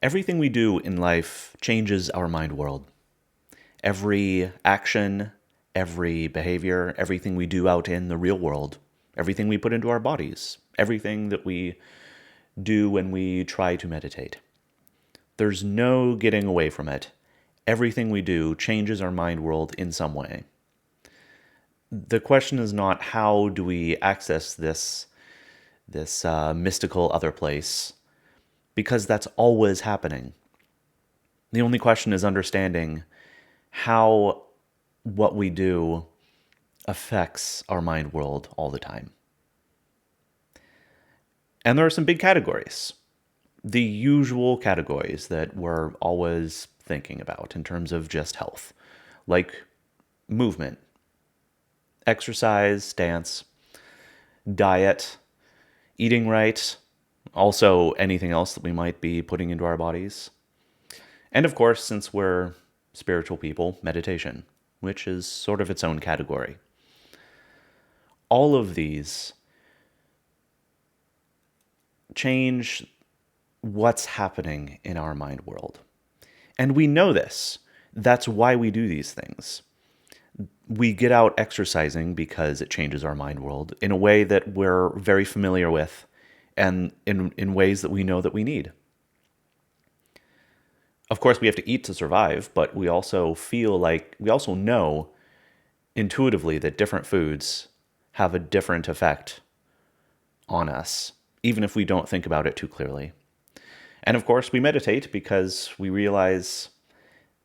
Everything we do in life changes our mind world. Every action, every behavior, everything we do out in the real world, everything we put into our bodies, everything that we do when we try to meditate. There's no getting away from it. Everything we do changes our mind world in some way. The question is not how do we access this mystical other place, because that's always happening. The only question is understanding how what we do affects our mind world all the time. And there are some big categories. The usual categories that we're always thinking about in terms of just health, like movement, exercise, dance, diet, eating right, also anything else that we might be putting into our bodies. And of course, since we're spiritual people, meditation, which is sort of its own category. All of these change what's happening in our mind world. And we know this. That's why we do these things. We get out exercising because it changes our mind world in a way that we're very familiar with and in ways that we know that we need. Of course, we have to eat to survive, but we also know intuitively that different foods have a different effect on us, even if we don't think about it too clearly. And of course, we meditate because we realize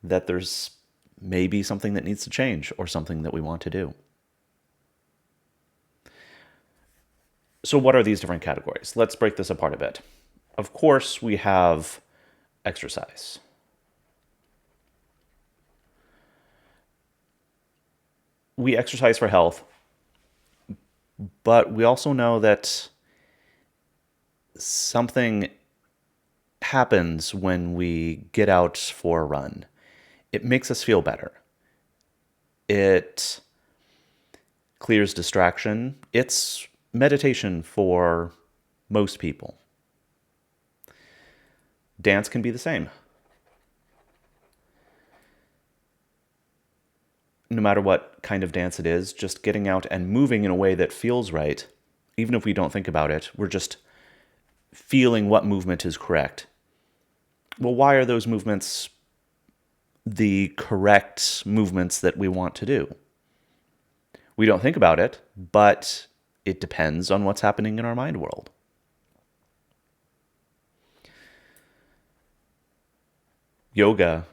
that there's maybe something that needs to change or something that we want to do. So what are these different categories? Let's break this apart a bit. Of course, we have exercise. We exercise for health, but we also know that something happens when we get out for a run. It makes us feel better. It clears distraction. It's meditation for most people. Dance can be the same. No matter what kind of dance it is, just getting out and moving in a way that feels right, even if we don't think about it, we're just feeling what movement is correct. Well, why are those movements the correct movements that we want to do? We don't think about it, but it depends on what's happening in our mind world. Yoga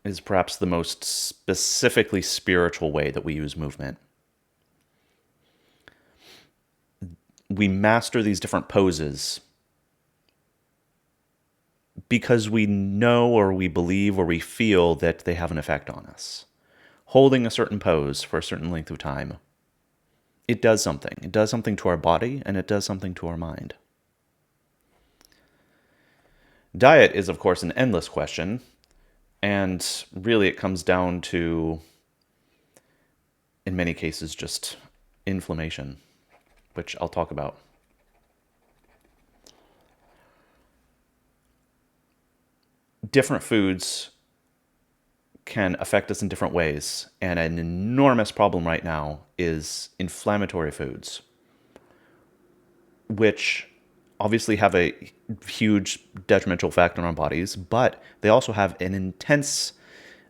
is perhaps the most specifically spiritual way that we use movement. We master these different poses because we know or we believe or we feel that they have an effect on us. Holding a certain pose for a certain length of time, it does something. It does something to our body and it does something to our mind. Diet is, of course, an endless question. And really it comes down to, in many cases, just inflammation, which I'll talk about. Different foods can affect us in different ways, and an enormous problem right now is inflammatory foods, which obviously have a huge detrimental effect on our bodies, but they also have an intense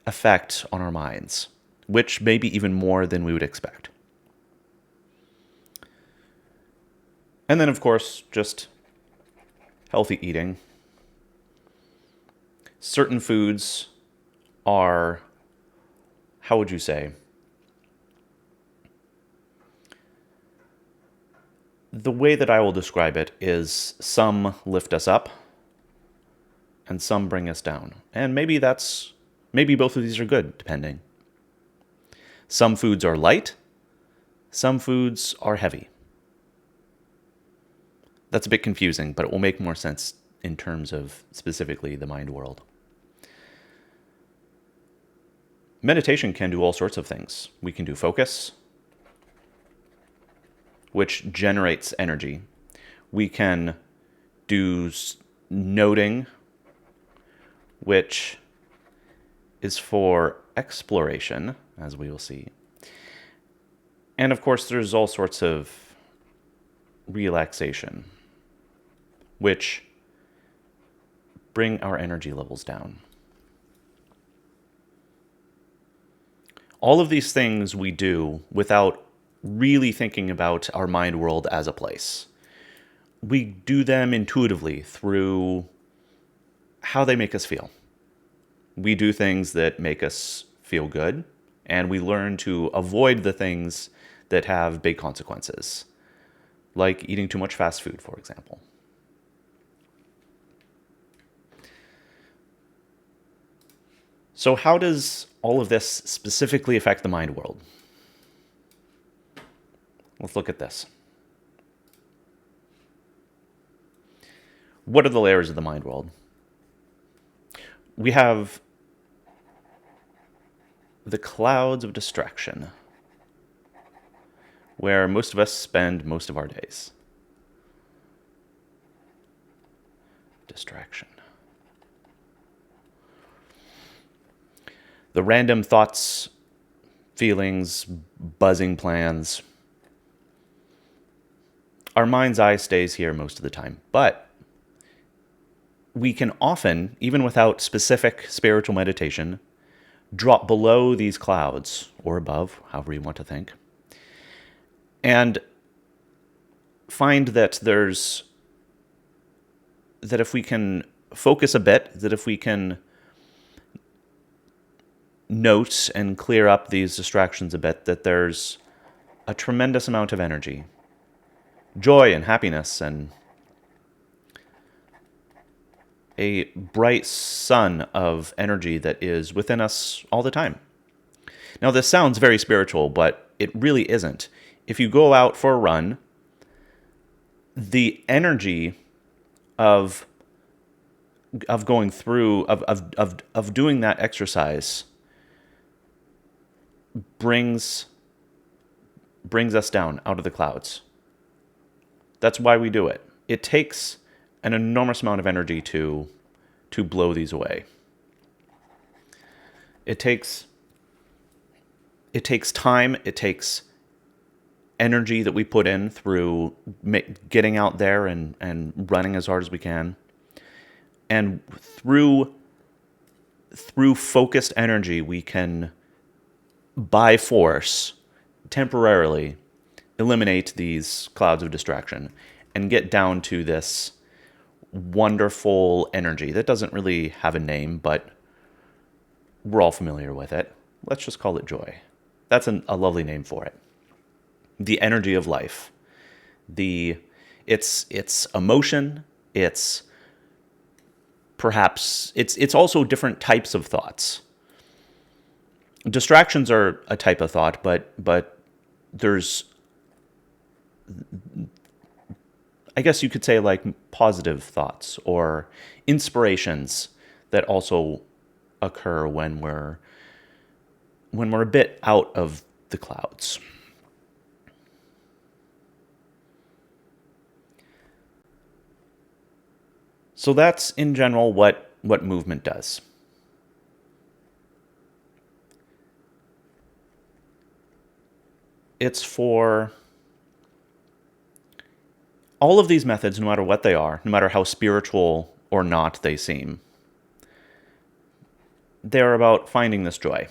effect on our minds, which may be even more than we would expect. And then, of course, just healthy eating. Certain foods are, how would you say, the way that I will describe it is some lift us up and some bring us down. And maybe both of these are good, depending. Some foods are light, some foods are heavy. That's a bit confusing, but it will make more sense in terms of specifically the mind world. Meditation can do all sorts of things. We can do focus, which generates energy. We can do noting, which is for exploration, as we will see. And of course, there's all sorts of relaxation, which bring our energy levels down. All of these things we do without really thinking about our mind world as a place. We do them intuitively through how they make us feel. We do things that make us feel good, and we learn to avoid the things that have big consequences, like eating too much fast food, for example. So how does all of this specifically affect the mind world? Let's look at this. What are the layers of the mind world? We have the clouds of distraction, where most of us spend most of our days. Distraction. The random thoughts, feelings, buzzing plans. Our mind's eye stays here most of the time, but we can often, even without specific spiritual meditation, drop below these clouds, or above, however you want to think, and find that if we can focus a bit, that if we can note and clear up these distractions a bit, that there's a tremendous amount of energy, joy and happiness, and a bright sun of energy that is within us all the time. Now, this sounds very spiritual, but it really isn't. If you go out for a run, the energy of going through, of doing that exercise brings us down out of the clouds. That's why we do it. It takes an enormous amount of energy to blow these away. It takes time, it takes energy that we put in through getting out there and running as hard as we can. And through focused energy, we can, by force, temporarily eliminate these clouds of distraction and get down to this wonderful energy that doesn't really have a name, but we're all familiar with it. Let's just call it joy. That's a lovely name for it. The energy of life. It's emotion. It's perhaps it's also different types of thoughts. Distractions are a type of thought, but there's, I guess you could say, like, positive thoughts or inspirations that also occur when we're a bit out of the clouds. So that's in general what movement does. It's for all of these methods, no matter what they are, no matter how spiritual or not they seem, they're about finding this joy.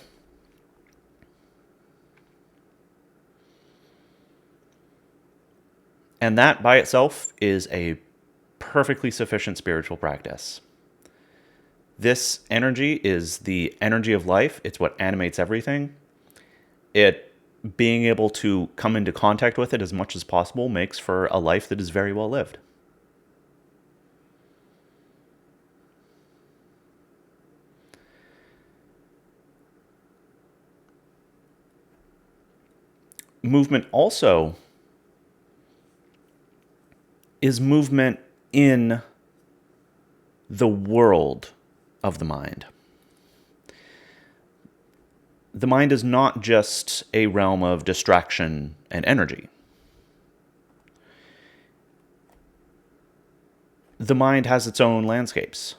And that by itself is a perfectly sufficient spiritual practice. This energy is the energy of life. It's what animates everything. Being able to come into contact with it as much as possible makes for a life that is very well lived. Movement also is movement in the world of the mind. The mind is not just a realm of distraction and energy. The mind has its own landscapes.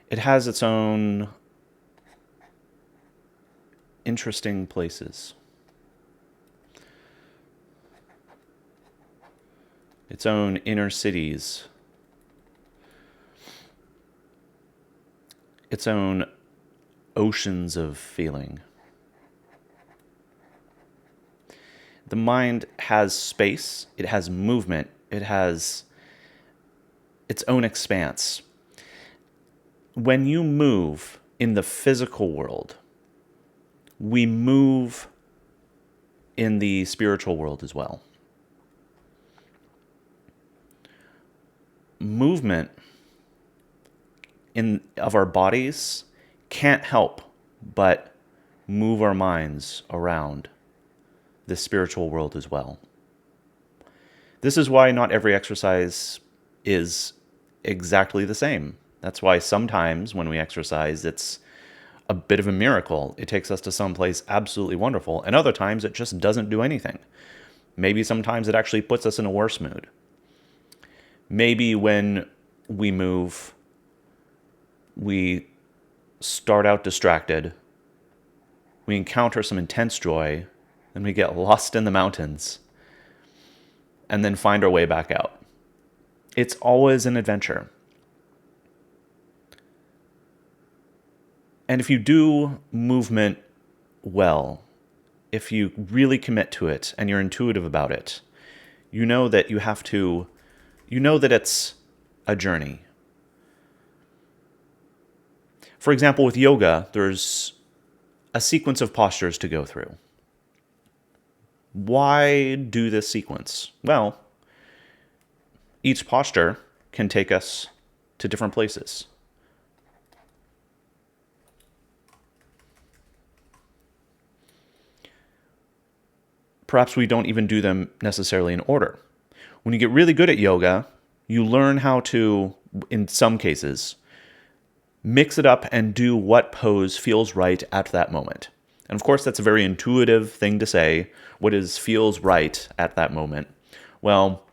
It has its own interesting places, its own inner cities, its own oceans of feeling. The mind has space, it has movement, it has its own expanse. When you move in the physical world, we move in the spiritual world as well. Movement of our bodies can't help but move our minds around the spiritual world as well. This is why not every exercise is exactly the same. That's why sometimes when we exercise, it's a bit of a miracle. It takes us to someplace absolutely wonderful, and other times it just doesn't do anything. Maybe sometimes it actually puts us in a worse mood. Maybe when we move, we start out distracted, we encounter some intense joy, then we get lost in the mountains, and then find our way back out. It's always an adventure. And if you do movement well, if you really commit to it and you're intuitive about it, you know that it's a journey. For example, with yoga, there's a sequence of postures to go through. Why do this sequence? Well, each posture can take us to different places. Perhaps we don't even do them necessarily in order. When you get really good at yoga, you learn how to, in some cases, mix it up and do what pose feels right at that moment. And of course, that's a very intuitive thing to say. What feels right at that moment? Well,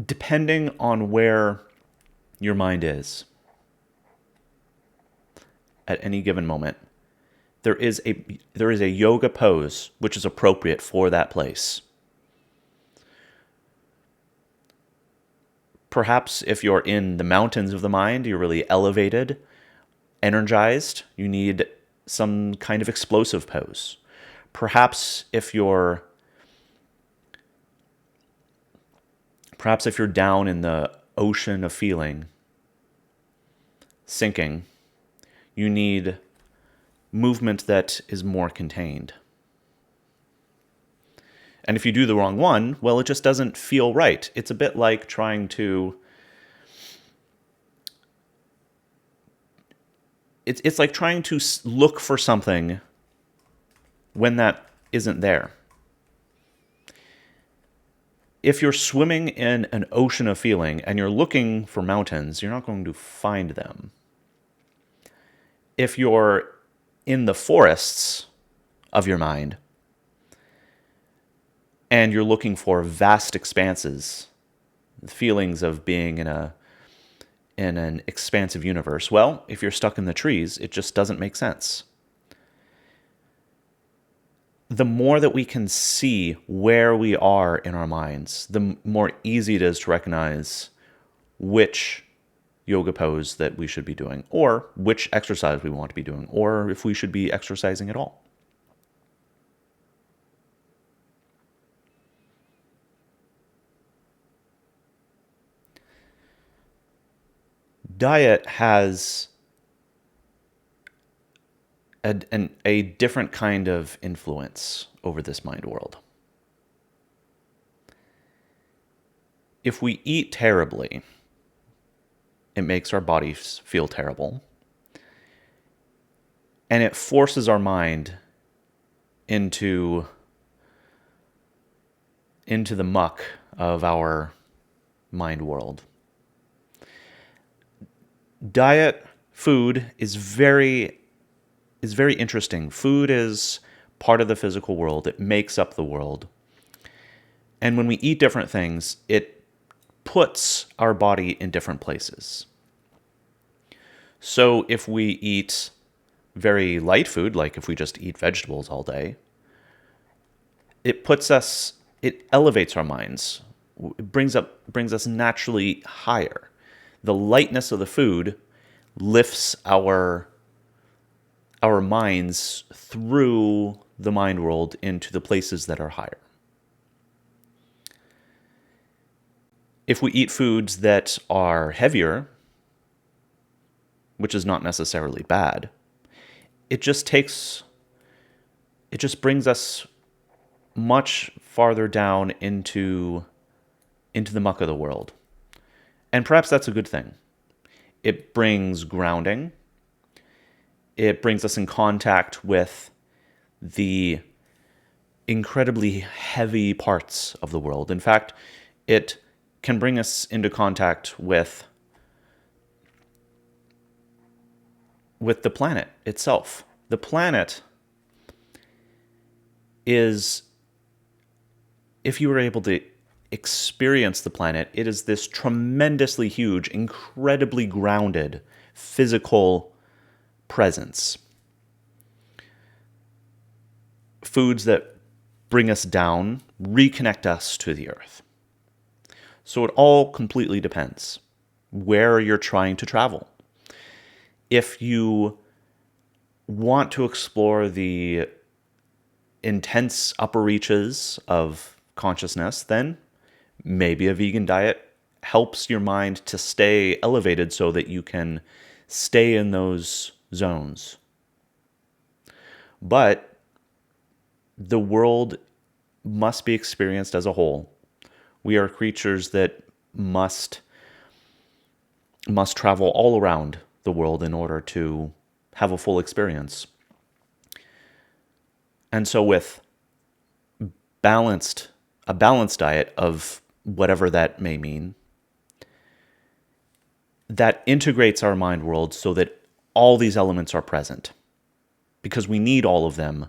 depending on where your mind is at any given moment, there is a yoga pose which is appropriate for that place. Perhaps if you're in the mountains of the mind, you're really elevated, energized, you need some kind of explosive pose. Perhaps if you're down in the ocean of feeling, sinking, you need movement that is more contained. And if you do the wrong one, well, it just doesn't feel right. It's a bit like trying to... It's like trying to look for something when that isn't there. If you're swimming in an ocean of feeling and you're looking for mountains, you're not going to find them. If you're in the forests of your mind and you're looking for vast expanses, the feelings of being in an expansive universe, well, if you're stuck in the trees, it just doesn't make sense. The more that we can see where we are in our minds, the more easy it is to recognize which yoga pose that we should be doing, or which exercise we want to be doing, or if we should be exercising at all. Diet has a different kind of influence over this mind world. If we eat terribly, it makes our bodies feel terrible. And it forces our mind into the muck of our mind world. Diet, food, is very is very interesting. Food is part of the physical world. It makes up the world. And when we eat different things, it puts our body in different places. So if we eat very light food, like if we just eat vegetables all day, it elevates our minds. It brings us naturally higher. The lightness of the food lifts our minds through the mind world into the places that are higher. If we eat foods that are heavier, which is not necessarily bad, it just brings us much farther down into the muck of the world. And perhaps that's a good thing. It brings grounding. It brings us in contact with the incredibly heavy parts of the world. In fact, it can bring us into contact with the planet itself. The planet is, if you were able to experience the planet, it is this tremendously huge, incredibly grounded physical presence. Foods that bring us down reconnect us to the earth. So it all completely depends where you're trying to travel. If you want to explore the intense upper reaches of consciousness, then maybe a vegan diet helps your mind to stay elevated so that you can stay in those zones. But the world must be experienced as a whole. We are creatures that must travel all around the world in order to have a full experience. And so with a balanced diet of whatever that may mean, that integrates our mind world so that all these elements are present, because we need all of them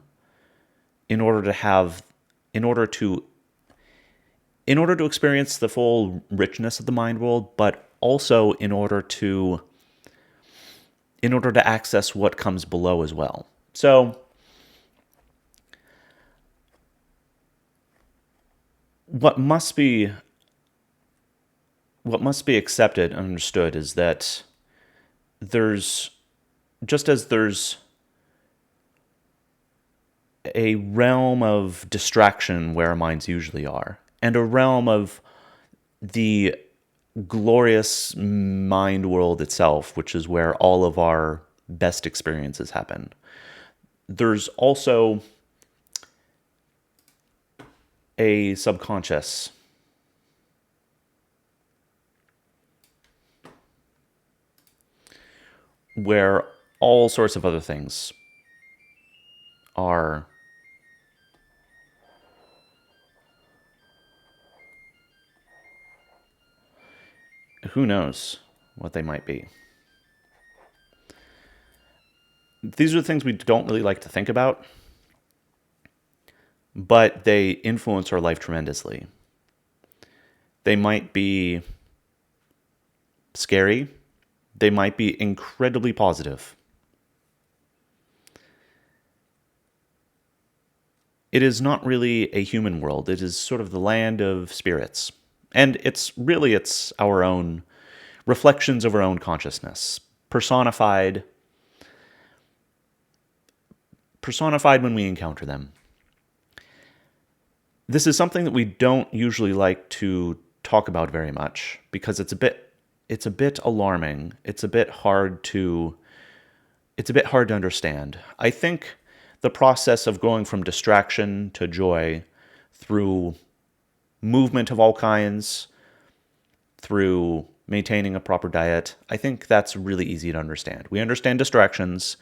in order to experience the full richness of the mind world, but also in order to access what comes below as well. So what must be accepted and understood is that just as there's a realm of distraction where our minds usually are, and a realm of the glorious mind world itself, which is where all of our best experiences happen, there's also a subconscious. Where all sorts of other things are who knows what they might be. These are the things we don't really like to think about, but they influence our life tremendously. They might be scary. They might be incredibly positive. It is not really a human world. It is sort of the land of spirits. And it's our own reflections of our own consciousness, personified when we encounter them. This is something that we don't usually like to talk about very much because it's a bit alarming. It's a bit hard to understand. I think the process of going from distraction to joy through movement of all kinds, through maintaining a proper diet, I think that's really easy to understand. We understand distractions,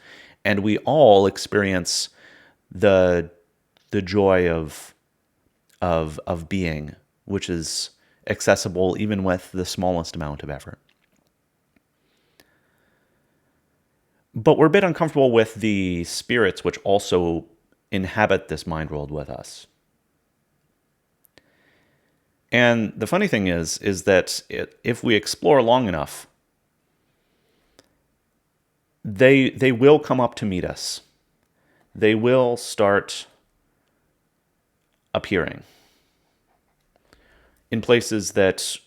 and we all experience the joy of being, which is accessible even with the smallest amount of effort. But we're a bit uncomfortable with the spirits which also inhabit this mind world with us. And the funny thing is that if we explore long enough, they will come up to meet us. They will start appearing in places that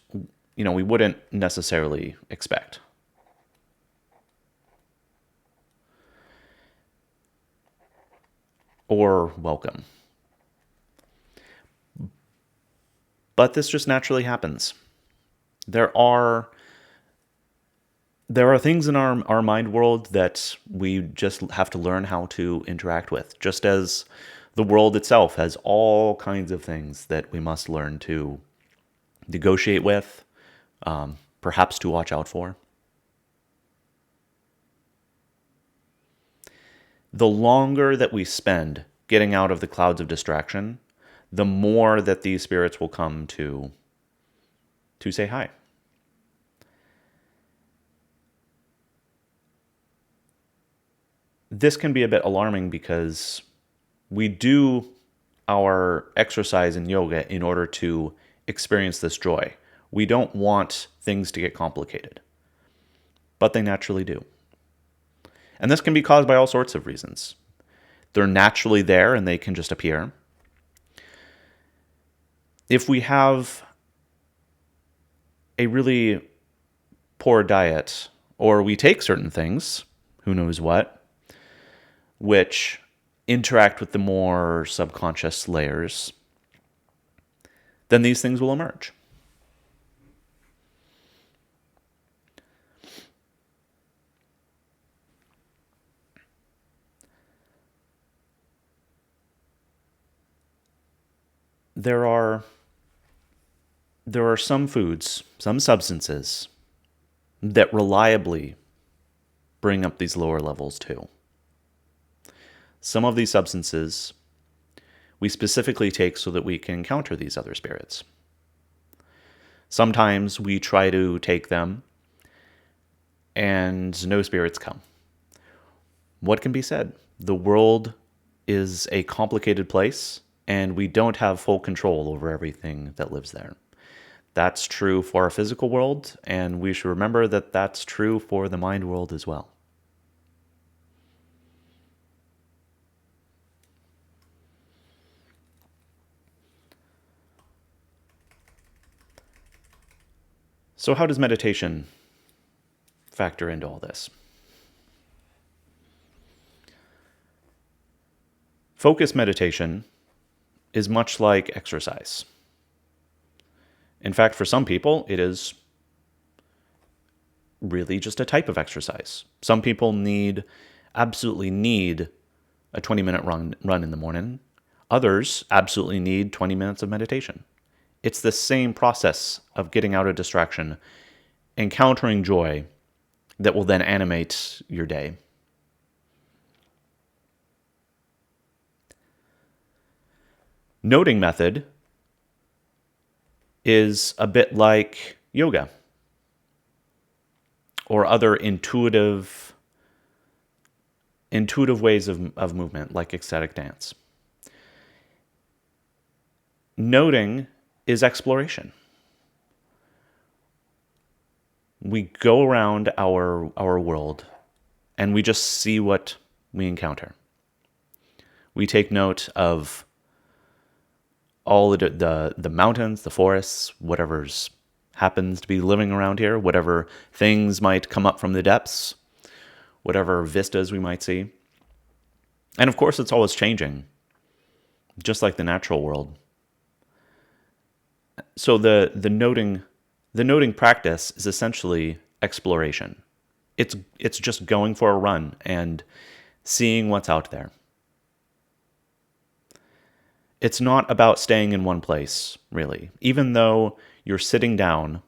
we wouldn't necessarily expect. Or welcome. But this just naturally happens. There are things in our mind world that we just have to learn how to interact with, just as the world itself has all kinds of things that we must learn to negotiate with, perhaps to watch out for. The longer that we spend getting out of the clouds of distraction, the more that these spirits will come to say hi. This can be a bit alarming because we do our exercise in yoga in order to experience this joy. We don't want things to get complicated, but they naturally do. And this can be caused by all sorts of reasons. They're naturally there and they can just appear. If we have a really poor diet, or we take certain things, who knows what, which interact with the more subconscious layers, then these things will emerge. There are some foods, some substances that reliably bring up these lower levels too. Some of these substances we specifically take so that we can encounter these other spirits. Sometimes we try to take them and no spirits come. What can be said? The world is a complicated place and we don't have full control over everything that lives there. That's true for our physical world, and we should remember that that's true for the mind world as well. So how does meditation factor into all this? Focused meditation is much like exercise. In fact, for some people, it is really just a type of exercise. Some people absolutely need a 20-minute run in the morning. Others absolutely need 20 minutes of meditation. It's the same process of getting out of distraction, encountering joy that will then animate your day. Noting method is a bit like yoga or other intuitive ways of movement, like ecstatic dance. Noting is exploration. We go around our world and we just see what we encounter. We take note of all the mountains, the forests, whatever's happens to be living around here, whatever things might come up from the depths, whatever vistas we might see. And of course, it's always changing, just like the natural world. So the noting practice is essentially exploration. It's just going for a run and seeing what's out there. It's not about staying in one place, really. Even though you're sitting down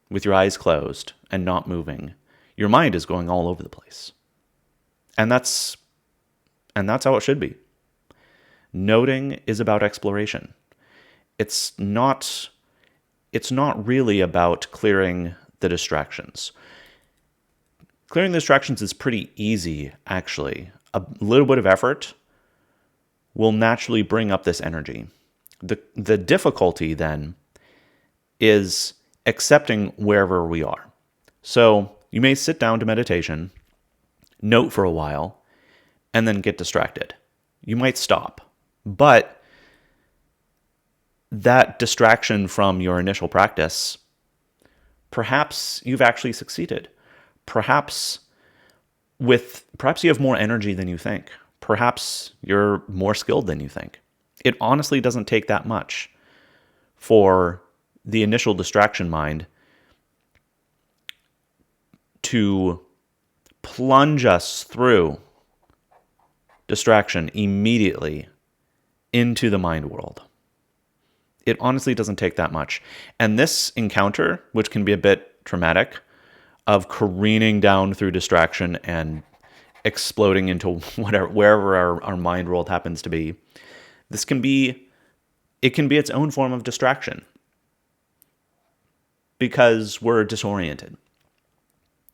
with your eyes closed and not moving, your mind is going all over the place. And that's how it should be. Noting is about exploration. It's not really about clearing the distractions. Clearing the distractions is pretty easy, actually. A little bit of effort will naturally bring up this energy. The difficulty then is accepting wherever we are. So you may sit down to meditation, note for a while, and then get distracted. You might stop. But that distraction from your initial practice, perhaps you've actually succeeded. Perhaps you have more energy than you think. Perhaps you're more skilled than you think. It honestly doesn't take that much for the initial distraction mind to plunge us through distraction immediately into the mind world. It honestly doesn't take that much. And this encounter, which can be a bit traumatic, of careening down through distraction and exploding into wherever our mind world happens to be, it can be its own form of distraction because we're disoriented.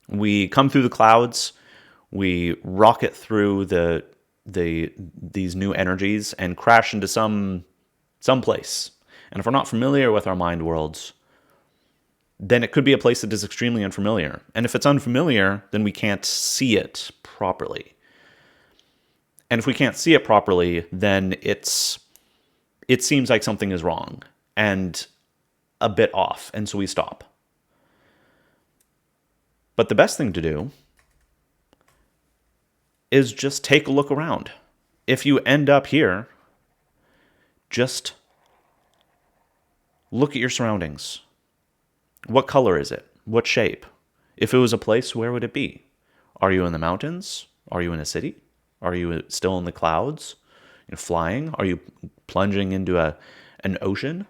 We come through the clouds, we rocket through these new energies and crash into some place. And if we're not familiar with our mind worlds, then it could be a place that is extremely unfamiliar. And if it's unfamiliar, then we can't see it properly. And if we can't see it properly, then it seems like something is wrong and a bit off, and so we stop. But the best thing to do is just take a look around. If you end up here, just look at your surroundings. What color is it? What shape? If it was a place, where would it be? Are you in the mountains? Are you in a city? Are you still in the clouds? Flying? Are you plunging into an ocean?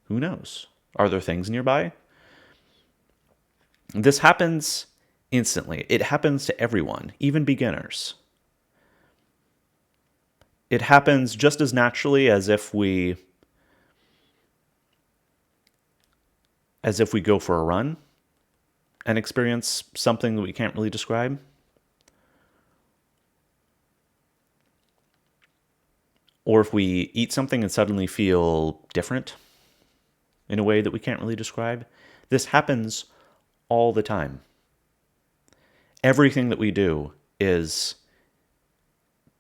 Who knows? Are there things nearby? This happens instantly. It happens to everyone, even beginners. It happens just as naturally as if we go for a run and experience something that we can't really describe. Or if we eat something and suddenly feel different in a way that we can't really describe. This happens all the time. Everything that we do is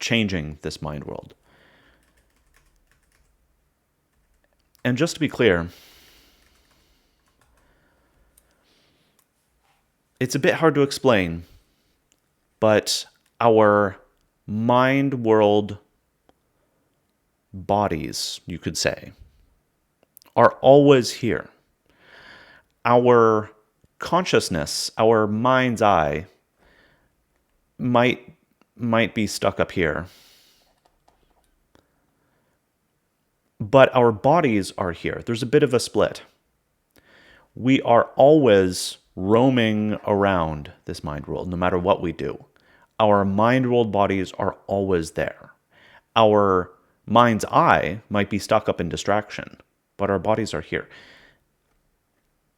changing this mind world. And just to be clear, it's a bit hard to explain, but our mind world bodies, you could say, are always here. Our consciousness, our mind's eye, might be stuck up here. But our bodies are here. There's a bit of a split. We are always roaming around this mind world, no matter what we do. Our mind world bodies are always there. Our mind's eye might be stuck up in distraction, but our bodies are here.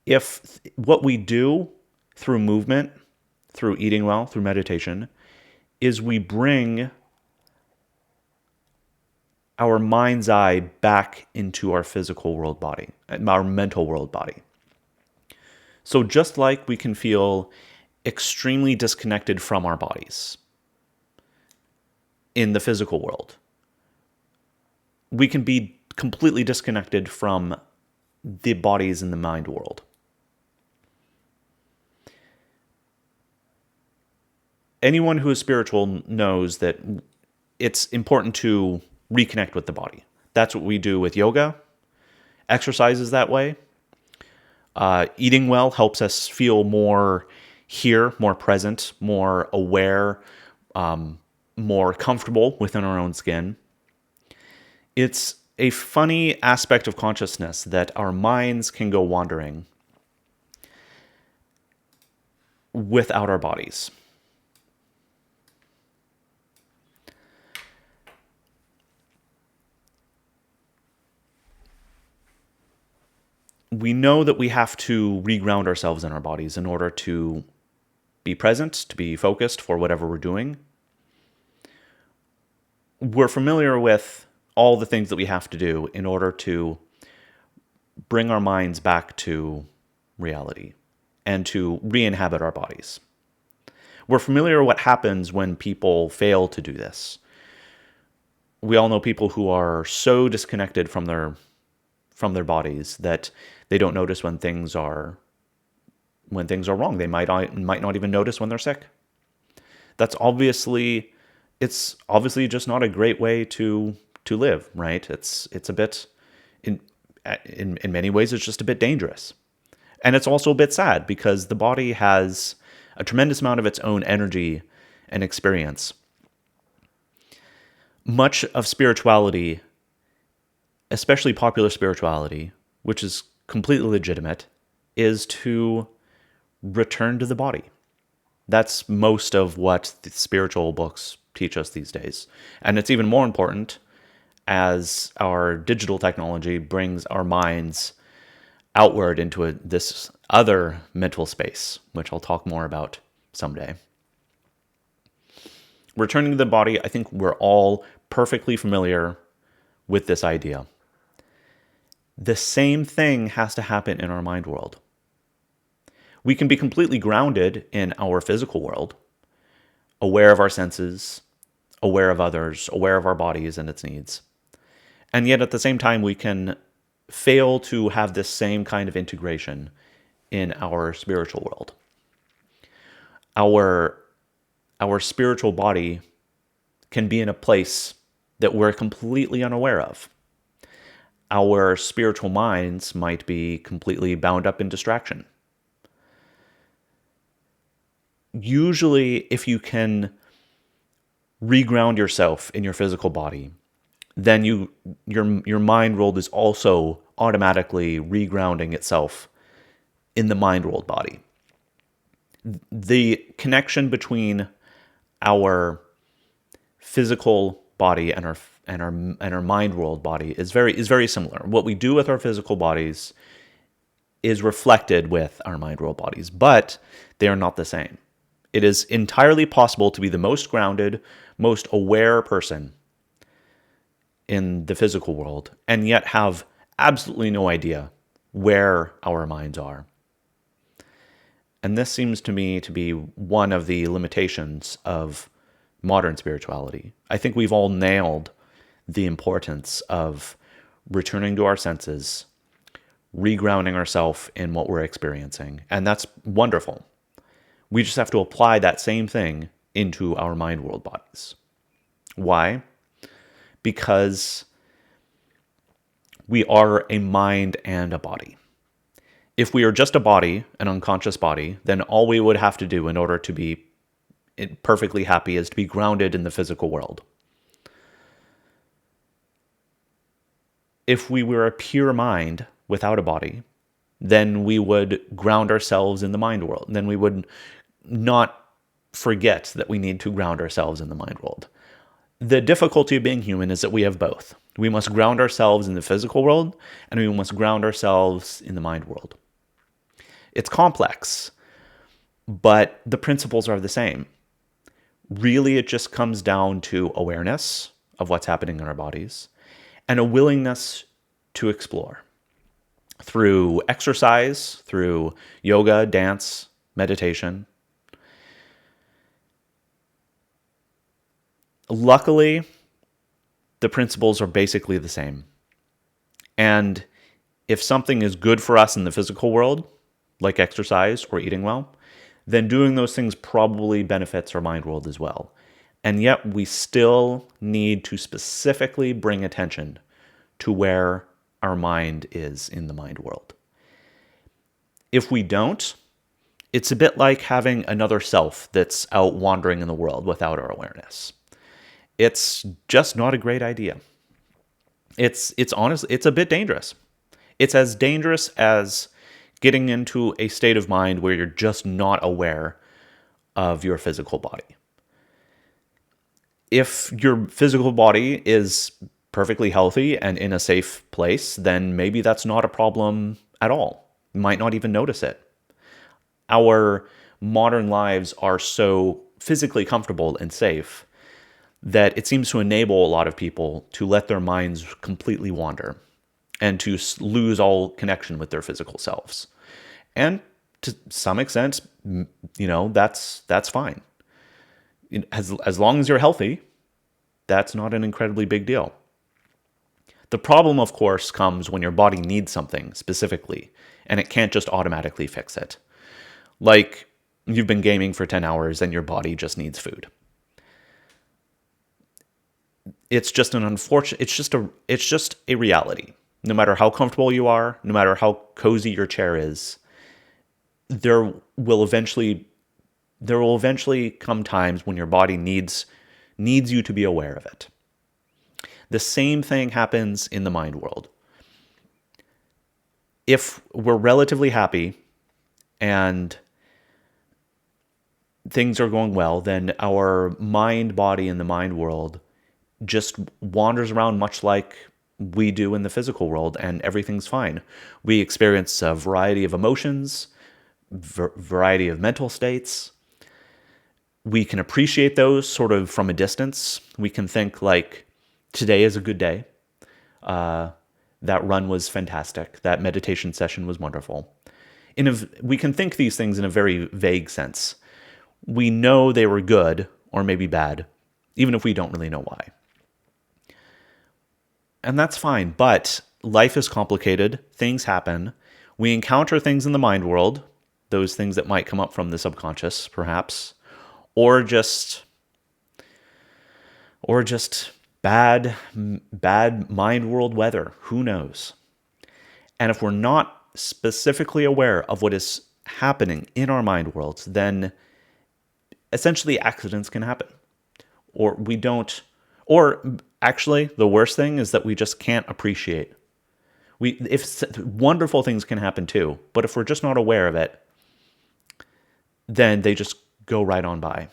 If what we do through movement, through eating well, through meditation, is we bring our mind's eye back into our physical world body, our mental world body. So just like we can feel extremely disconnected from our bodies in the physical world, we can be completely disconnected from the bodies in the mind world. Anyone who is spiritual knows that it's important to reconnect with the body. That's what we do with yoga. Exercise is that way. Eating well helps us feel more here, more present, more aware, more comfortable within our own skin. It's a funny aspect of consciousness that our minds can go wandering without our bodies. We know that we have to reground ourselves in our bodies in order to be present, to be focused for whatever we're doing. We're familiar with all the things that we have to do in order to bring our minds back to reality and to re-inhabit our bodies. We're familiar with what happens when people fail to do this. We all know people who are so disconnected from their bodies that they don't notice when things are wrong. They might not even notice when they're sick. It's obviously just not a great way to live, right? It's a bit in many ways it's just a bit dangerous. And it's also a bit sad because the body has a tremendous amount of its own energy and experience. Much of spirituality, especially popular spirituality, which is completely legitimate, is to return to the body. That's most of what the spiritual books teach us these days. And it's even more important as our digital technology brings our minds outward into this other mental space, which I'll talk more about someday. Returning to the body, I think we're all perfectly familiar with this idea. The same thing has to happen in our mind world. We can be completely grounded in our physical world, aware of our senses, aware of others, aware of our bodies and its needs. And yet at the same time, we can fail to have this same kind of integration in our spiritual world. Our spiritual body can be in a place that we're completely unaware of. Our spiritual minds might be completely bound up in distraction. Usually, if you can reground yourself in your physical body, then your mind world is also automatically regrounding itself in the mind world body. The connection between our physical body and our mind world body is very similar. What we do with our physical bodies is reflected with our mind world bodies, but they are not the same. It is entirely possible to be the most grounded, most aware person in the physical world and yet have absolutely no idea where our minds are. And this seems to me to be one of the limitations of modern spirituality. I think we've all nailed the importance of returning to our senses, regrounding ourselves in what we're experiencing. And that's wonderful. We just have to apply that same thing into our mind world bodies. Why? Because we are a mind and a body. If we are just a body, an unconscious body, then all we would have to do in order to be perfectly happy is to be grounded in the physical world. If we were a pure mind without a body, then we would ground ourselves in the mind world. Then we would not forget that we need to ground ourselves in the mind world. The difficulty of being human is that we have both. We must ground ourselves in the physical world, and we must ground ourselves in the mind world. It's complex, but the principles are the same. Really, it just comes down to awareness of what's happening in our bodies and a willingness to explore through exercise, through yoga, dance, meditation. Luckily, the principles are basically the same. And if something is good for us in the physical world, like exercise or eating well, then doing those things probably benefits our mind world as well. And yet we still need to specifically bring attention to where our mind is in the mind world. If we don't, it's a bit like having another self that's out wandering in the world without our awareness. It's just not a great idea. It's honestly, it's a bit dangerous. It's as dangerous as getting into a state of mind where you're just not aware of your physical body. If your physical body is perfectly healthy and in a safe place, then maybe that's not a problem at all. You might not even notice it. Our modern lives are so physically comfortable and safe that it seems to enable a lot of people to let their minds completely wander and to lose all connection with their physical selves. And to some extent, that's fine. As long as you're healthy, that's not an incredibly big deal. The problem, of course, comes when your body needs something specifically, and it can't just automatically fix it. Like you've been gaming for 10 hours and your body just needs food. It's just an unfortunate, it's just a reality. No matter how comfortable you are, no matter how cozy your chair is, there will eventually come times when your body needs you to be aware of it. The same thing happens in the mind world. If we're relatively happy and things are going well, then our mind body in the mind world just wanders around much like we do in the physical world, and everything's fine. We experience a variety of emotions, variety of mental states. We can appreciate those sort of from a distance. We can think like, today is a good day. That run was fantastic. That meditation session was wonderful. We can think these things in a very vague sense. We know they were good or maybe bad, even if we don't really know why. And that's fine, but life is complicated. Things happen. We encounter things in the mind world, those things that might come up from the subconscious, perhaps, or just bad mind world weather. Who knows? And if we're not specifically aware of what is happening in our mind worlds, then essentially accidents can happen. Or actually, the worst thing is that we just can't appreciate. If wonderful things can happen too, but if we're just not aware of it, then they just go right on by.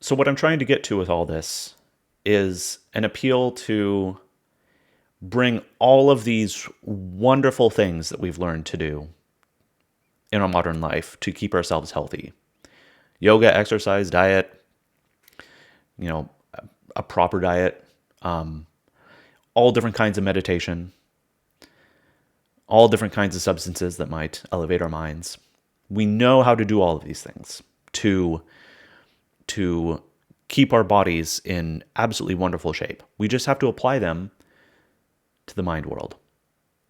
So what I'm trying to get to with all this is an appeal to bring all of these wonderful things that we've learned to do in our modern life to keep ourselves healthy. Yoga, exercise, diet, a proper diet, all different kinds of meditation, all different kinds of substances that might elevate our minds. We know how to do all of these things to keep our bodies in absolutely wonderful shape. We just have to apply them to the mind world.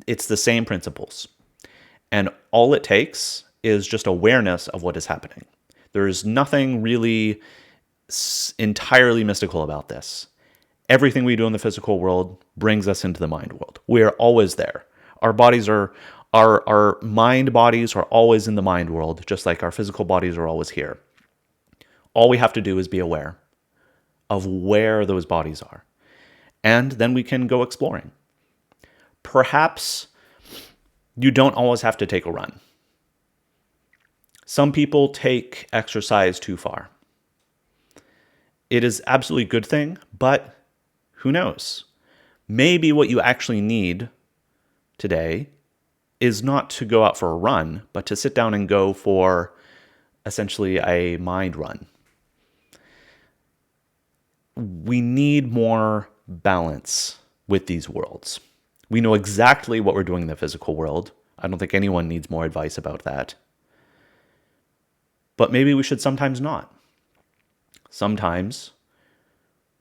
It's the same principles. And all it takes is just awareness of what is happening. There's nothing really entirely mystical about this. Everything we do in the physical world brings us into the mind world. We are always there. Our mind bodies are always in the mind world, just like our physical bodies are always here. All we have to do is be aware of where those bodies are. And then we can go exploring. Perhaps you don't always have to take a run. Some people take exercise too far. It is absolutely a good thing, but who knows? Maybe what you actually need today is not to go out for a run, but to sit down and go for essentially a mind run. We need more balance with these worlds. We know exactly what we're doing in the physical world. I don't think anyone needs more advice about that. But maybe we should sometimes not. Sometimes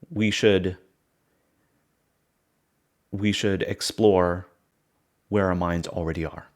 we should explore where our minds already are.